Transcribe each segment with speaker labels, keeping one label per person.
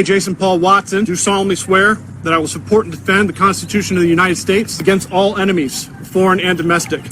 Speaker 1: Jason Paul Watson, do solemnly swear that I will support and defend the Constitution of the United States against all enemies, foreign and domestic.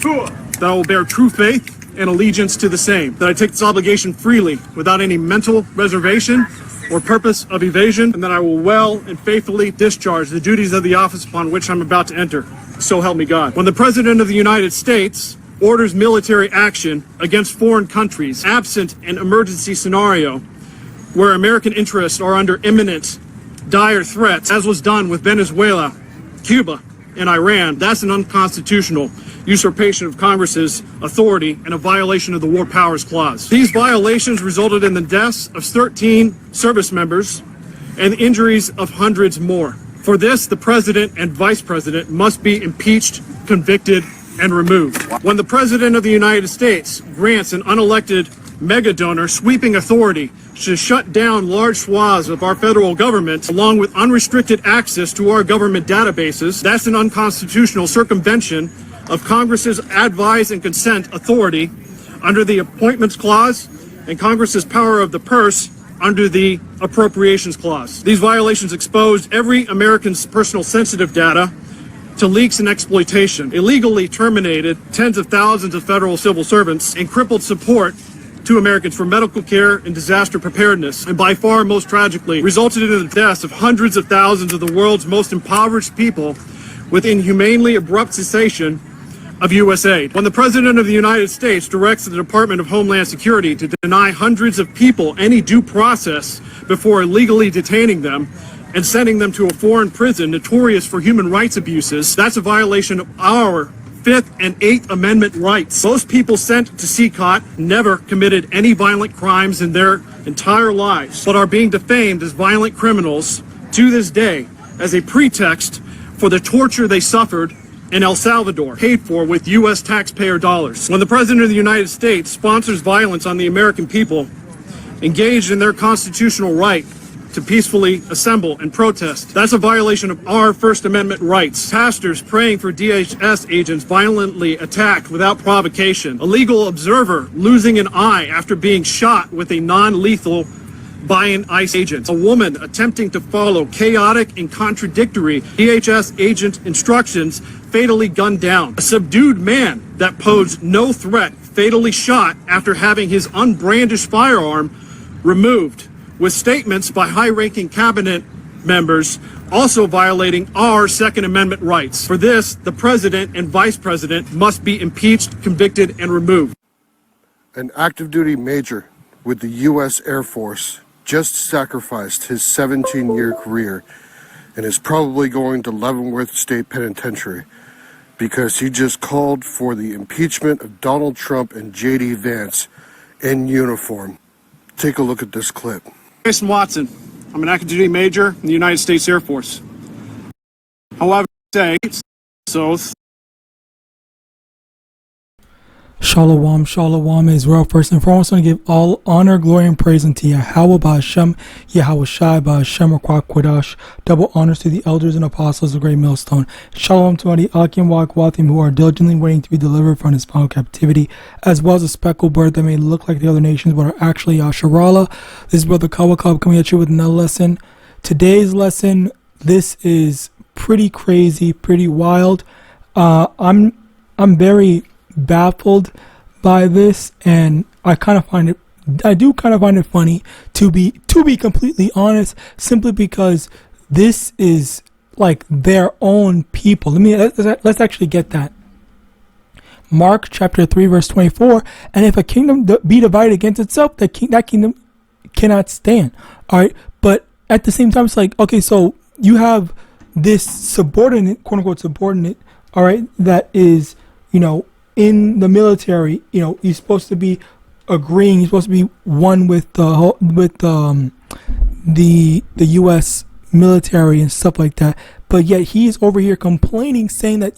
Speaker 1: That I will bear true faith and allegiance to the same. That I take this obligation freely, without any mental reservation or purpose of evasion, and that I will well and faithfully discharge the duties of the office upon which I'm about to enter. So help me God. When the President of the United States orders military action against foreign countries, absent an emergency scenario where American interests are under imminent, dire threats, as was done with Venezuela, Cuba, and Iran, that's an unconstitutional usurpation of Congress's authority and a violation of the War Powers Clause. These violations resulted in the deaths of 13 service members and the injuries of hundreds more. For this, the President and Vice President must be impeached, convicted, and removed. When the President of the United States grants an unelected mega donor sweeping authority to shut down large swaths of our federal government, along with unrestricted access to our government databases, that's an unconstitutional circumvention of Congress's advise and consent authority under the Appointments Clause and Congress's power of the purse under the Appropriations Clause. These violations exposed every American's personal sensitive data to leaks and exploitation, illegally terminated tens of thousands of federal civil servants, and crippled support to Americans for medical care and disaster preparedness, and by far most tragically, resulted in the deaths of hundreds of thousands of the world's most impoverished people with inhumanely abrupt cessation of U.S. aid. When the President of the United States directs the Department of Homeland Security to deny hundreds of people any due process before illegally detaining them and sending them to a foreign prison notorious for human rights abuses, that's a violation of our Fifth and Eighth Amendment rights. Most people sent to CCOT never committed any violent crimes in their entire lives, but are being defamed as violent criminals to this day as a pretext for the torture they suffered in El Salvador, paid for with U.S. taxpayer dollars. When the President of the United States sponsors violence on the American people, engaged in their constitutional right to peacefully assemble and protest, that's a violation of our First Amendment rights. Pastors praying for DHS agents violently attacked without provocation. A legal observer losing an eye after being shot with a non-lethal by an ICE agent. A woman attempting to follow chaotic and contradictory DHS agent instructions fatally gunned down. A subdued man that posed no threat fatally shot after having his unbrandished firearm removed, with statements by high-ranking cabinet members also violating our Second Amendment rights. For this, the President and Vice President must be impeached, convicted, and removed.
Speaker 2: An active duty major with the U.S. Air Force just sacrificed his 17-year career and is probably going to Leavenworth State Penitentiary because he just called for the impeachment of Donald Trump and J.D. Vance in uniform. Take a look at this clip.
Speaker 1: Jason Watson. I'm an active duty major in the United States Air Force. However, so
Speaker 3: Shalom, shalom, Israel. First and foremost, I want to give all honor, glory, and praise unto Yahawah, Ba'ashem, YAHAWASHI, Ba'ashem, Rakwah Quadash. Double honors to the elders and apostles of Great Millstone. Shalom to all the Akim Wa'akwatim who are diligently waiting to be delivered from his final captivity, as well as a speckled bird that may look like the other nations but are actually Yasharala. This is Brother Kawakab coming at you with another lesson. Today's lesson, this is pretty crazy, pretty wild. I'm very baffled by this, and I do kind of find it funny to be completely honest, simply because this is like their own people. Let's actually get that. Mark chapter 3 verse 24, and if a kingdom be divided against itself, that kingdom cannot stand. All right, but at the same time, it's like, okay, so you have this subordinate, quote unquote subordinate, all right, that is, in the military, he's supposed to be agreeing. He's supposed to be one with the U.S. military and stuff like that. But yet he's over here complaining, saying that,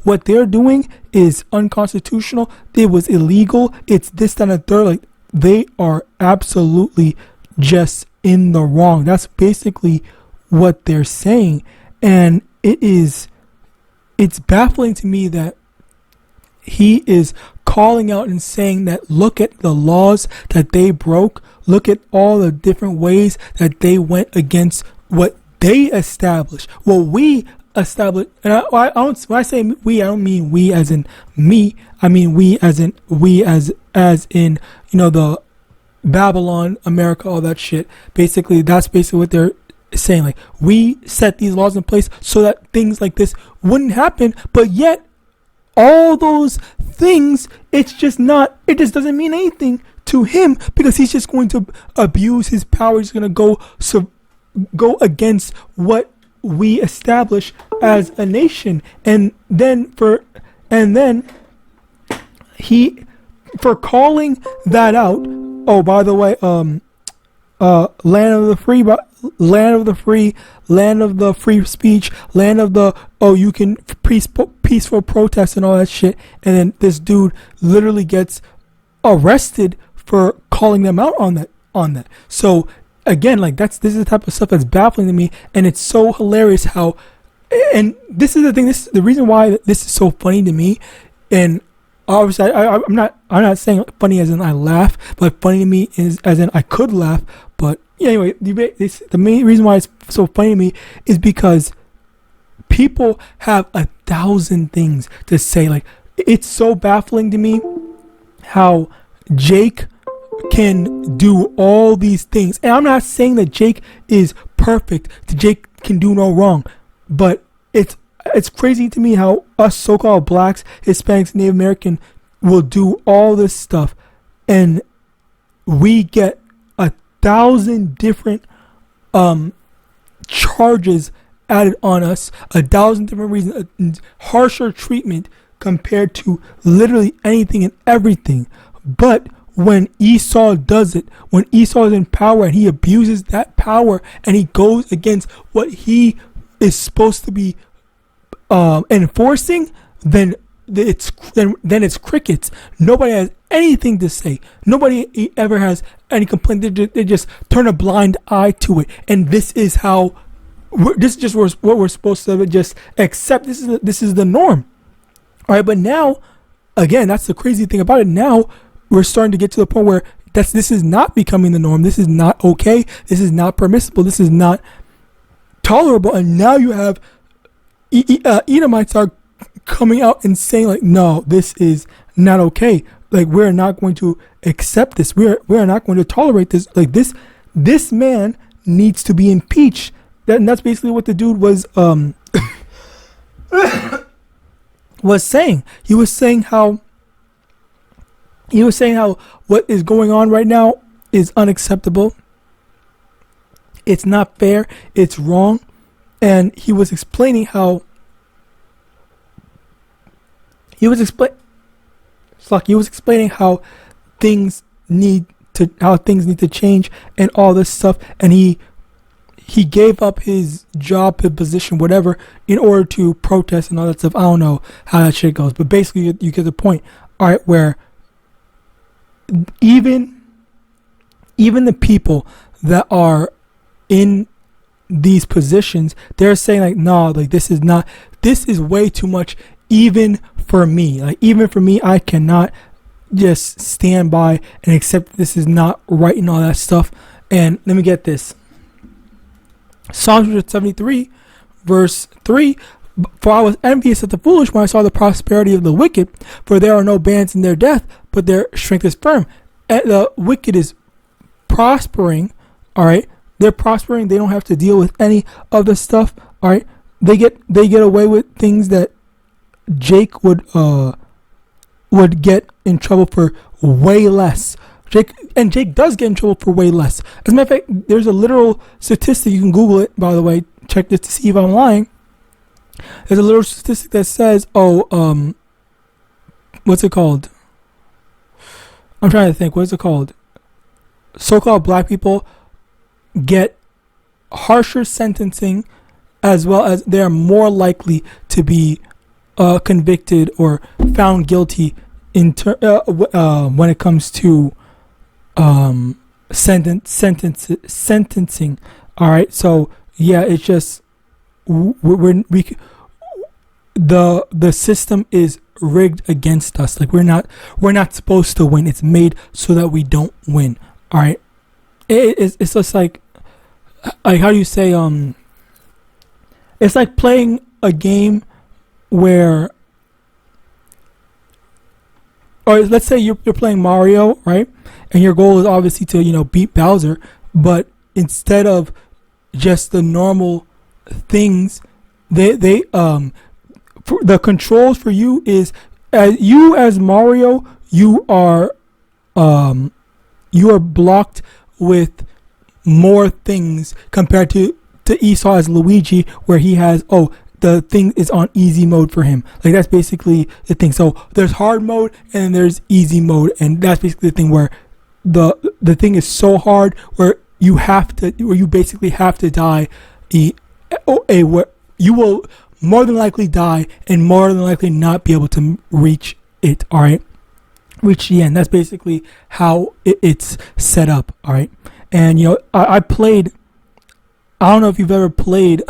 Speaker 3: what they're doing is unconstitutional. It was illegal. It's this, that, and the third. Like, they are absolutely just in the wrong. That's basically what they're saying. And it's baffling to me that he is calling out and saying that look at the laws that they broke, look at all the different ways that they went against what they established, what we established. And I don't, when I say we, I don't mean we as in me. I mean we as in in the Babylon, America, all that shit. Basically, that's basically what they're saying. Like, we set these laws in place so that things like this wouldn't happen, but yet all those things, it just doesn't mean anything to him, because he's just going to abuse his power. He's going to go against what we establish as a nation. And then for calling that out. Oh, by the way, land of the free, land of the free speech, land of the, you can peaceful protest and all that shit. And then this dude literally gets arrested for calling them out on that. So again, like, this is the type of stuff that's baffling to me, and it's so hilarious how, and this is the thing, this is the reason why this is so funny to me. And obviously, I'm not saying funny as in I laugh, but funny to me is as in I could laugh. But anyway, the main reason why it's so funny to me is because people have 1,000 things to say. Like, it's so baffling to me how Jake can do all these things. And I'm not saying that Jake is perfect, that Jake can do no wrong, but it's crazy to me how us so-called blacks, Hispanics, Native American will do all this stuff, and we get 1,000 different charges added on us, 1,000 different reasons, harsher treatment compared to literally anything and everything. But when Esau does it, when Esau is in power and he abuses that power and he goes against what he is supposed to be enforcing, then it's crickets. Nobody has anything to say. Nobody ever has any complaint. They just turn a blind eye to it. And this is how, this is just what we're supposed to just accept. This is the norm. All right, but now, again, that's the crazy thing about it. Now we're starting to get to the point where this is not becoming the norm. This is not okay. This is not permissible. This is not tolerable. And now you have Edomites are coming out and saying, like, no, this is not okay. Like, we're not going to accept this. We're not going to tolerate this. Like, this man needs to be impeached. And that's basically what the dude was was saying. He was saying how what is going on right now is unacceptable. It's not fair. It's wrong. And he was explaining how things need to change and all this stuff. And he gave up his job, his position, whatever, in order to protest and all that stuff. I don't know how that shit goes, but basically you get the point. All right, where even the people that are in these positions, they're saying, like, no, like, this is way too much even for me. Like, even for me, I cannot just stand by and accept this is not right and all that stuff. And let me get this. Psalm 173 verse 3, for I was envious at the foolish when I saw the prosperity of the wicked, for there are no bands in their death, but their strength is firm. And the wicked is prospering, all right? They're prospering. They don't have to deal with any of the stuff. All right, they get away with things that Jake would get in trouble for way less. Jake does get in trouble for way less. As a matter of fact, there's a literal statistic. You can Google it, by the way. Check this to see if I'm lying. There's a little statistic that says, what's it called? I'm trying to think. What is it called? So-called black people get harsher sentencing, as well as they are more likely to be convicted or found guilty when it comes to sentencing. All right, so yeah, it's just the system is rigged against us. Like we're not supposed to win. It's made so that we don't win. All right. It's just like how do you say it's like playing a game where, or let's say you're playing Mario, right? And your goal is obviously to, you know, beat Bowser, but instead of just the normal things, they for the controls for you is as Mario, you are blocked with more things compared to Esau as Luigi, where he has the thing is on easy mode for him. Like that's basically the thing. So there's hard mode and then there's easy mode, and that's basically the thing where the thing is so hard where you basically have to die where you will more than likely die and more than likely not be able to reach it. All right, reach the end. That's basically how it's set up. All right, and you know I played. I don't know if you've ever played,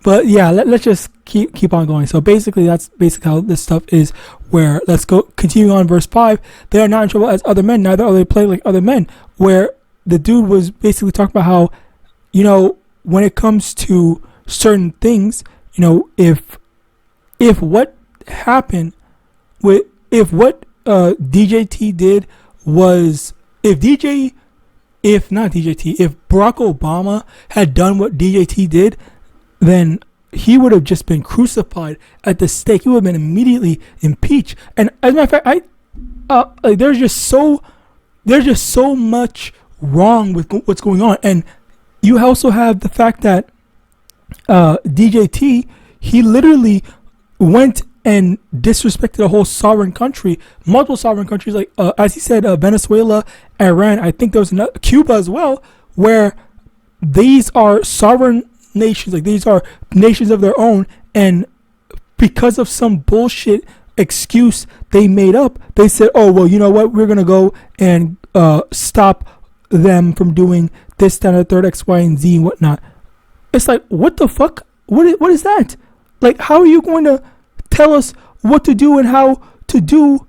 Speaker 3: but yeah, let's just keep on going. So basically, that's basically how this stuff is. Where let's go continue on verse 5. They are not in trouble as other men, neither are they plagued like other men. Where the dude was basically talking about how, you know, when it comes to certain things, you know, if what happened with if what DJT did was if Barack Obama had done what DJT did, then he would have just been crucified at the stake. He would have been immediately impeached. And as a matter of fact, there's just so much wrong with what's going on. And you also have the fact that DJT, he literally went and disrespected a whole sovereign country, multiple sovereign countries, like as he said, Venezuela, Iran. I think there was Cuba as well, where these are sovereign nations, like these are nations of their own, and because of some bullshit excuse they made up, they said, oh well, you know what, we're gonna go and stop them from doing this, that, and the third, X, Y, and Z and whatnot. It's like, what the fuck? What is that? Like, how are you going to tell us what to do and how to do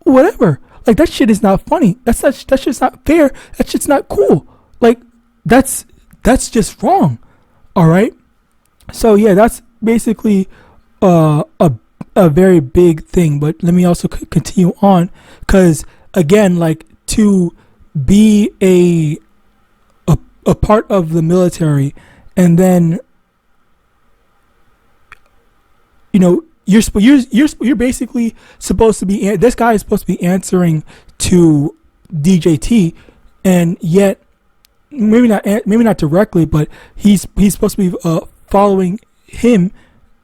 Speaker 3: whatever? Like, that shit is not funny. That's just not fair. That's just not cool. Like, that's just wrong. All right. So yeah, that's basically a very big thing. But let me also continue on, because again, like, to be a part of the military, and then, you know, you're basically supposed to be, this guy is supposed to be answering to DJT, and yet maybe not directly, but he's supposed to be following him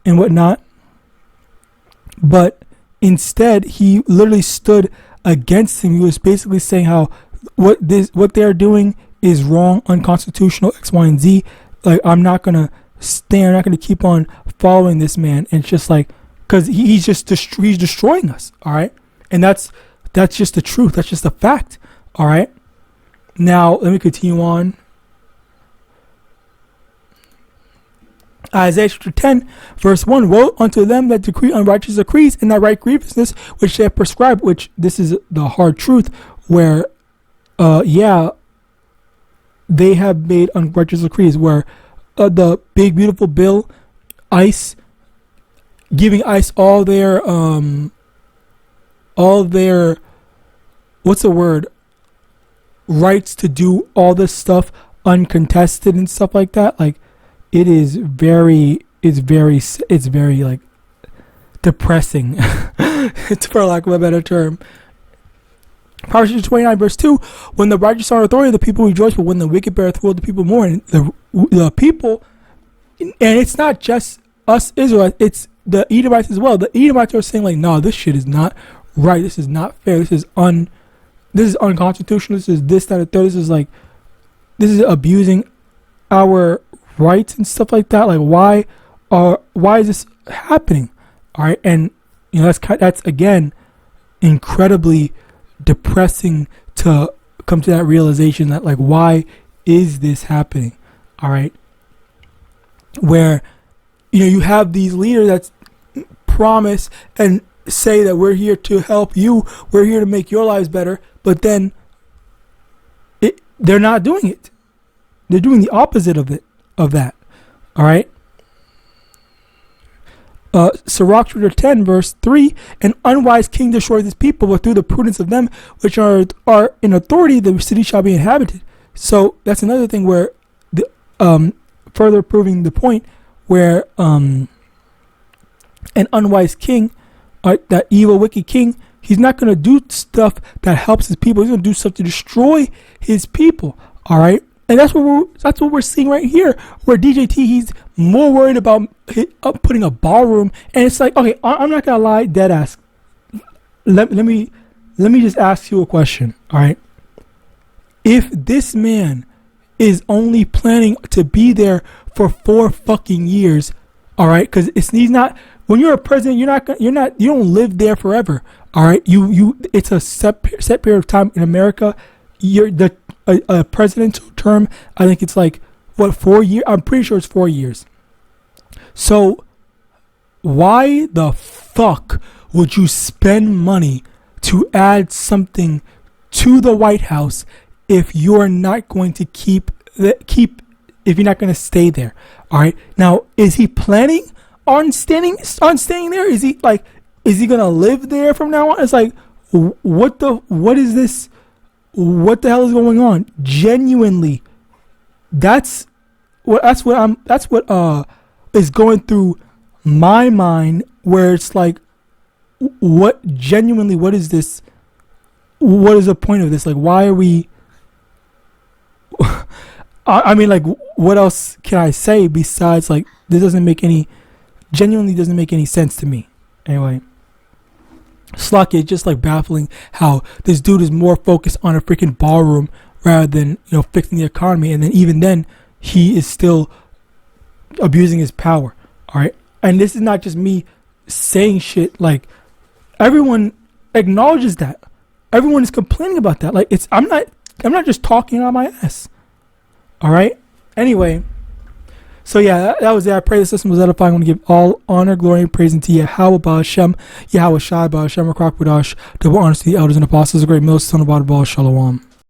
Speaker 3: and whatnot. But instead, he literally stood against him. He was basically saying how what they're doing is wrong, unconstitutional, X, Y, and Z. Like, I'm not gonna keep on following this man. And it's just like, because he's destroying us. All right, and that's just the truth. That's just a fact. All right. Now let me continue on. Isaiah chapter 10, verse 1. Woe unto them that decree unrighteous decrees and that write grievousness which they have prescribed, which this is the hard truth, where they have made unrighteous decrees, where the big beautiful bill, ICE, giving ICE all their what's the word, rights to do all this stuff uncontested and stuff like that. Like, it's very like depressing, for lack of a better term. Proverbs 29 verse 2. When the righteous are in authority, the people rejoice, but when the wicked beareth rule, the people mourn. The people, and it's not just us Israelites, it's the Edomites as well. The Edomites are saying like, no, this shit is not right. This is not fair. This is unconstitutional. This is this, that, and third. This is abusing our rights and stuff like that. Like, why is this happening? All right, and you know that's again incredibly depressing to come to that realization that, like, why is this happening? All right, where, you know, you have these leaders that's promise and say that we're here to help you, we're here to make your lives better, but then they're not doing it. They're doing the opposite of that. All right. Sirach chapter 10 verse 3, an unwise king destroys his people, but through the prudence of them which are in authority the city shall be inhabited. So that's another thing where further proving the point where an unwise king, that evil wicked king, he's not going to do stuff that helps his people. He's going to do stuff to destroy his people. All right. And that's what we're seeing right here, where DJT, he's more worried about putting a ballroom, and it's like, okay, I'm not gonna lie, dead ass. Let me just ask you a question, all right? If this man is only planning to be there for 4 fucking years, all right? Because he's not. When you're a president, you don't live there forever, all right? It's a set period of time in America. A presidential term, I think it's like, 4 years? I'm pretty sure it's 4 years. So why the fuck would you spend money to add something to the White House if you're not going to if you're not going to stay there? All right. Now, is he planning on staying there? Is he going to live there from now on? It's like, what is this? What the hell is going on? Genuinely, that's what is going through my mind, where it's like, what is this? What is the point of this? Like, why are we? I mean, like, what else can I say besides, like, this genuinely doesn't make any sense to me. Anyway. Slucky, it's just like baffling how this dude is more focused on a freaking ballroom rather than, fixing the economy, and then even then he is still abusing his power. All right, and this is not just me saying shit. Like, everyone acknowledges that. Everyone is complaining about that. Like, I'm not just talking out my ass. All right. Anyway. So yeah, that was it. I pray the system was edifying. I want to give all honor, glory, and praise unto YAHAWAH, Hashem, YAHAWASHI, Hashem, double honors to the elders and apostles, a great millstone of Shalom.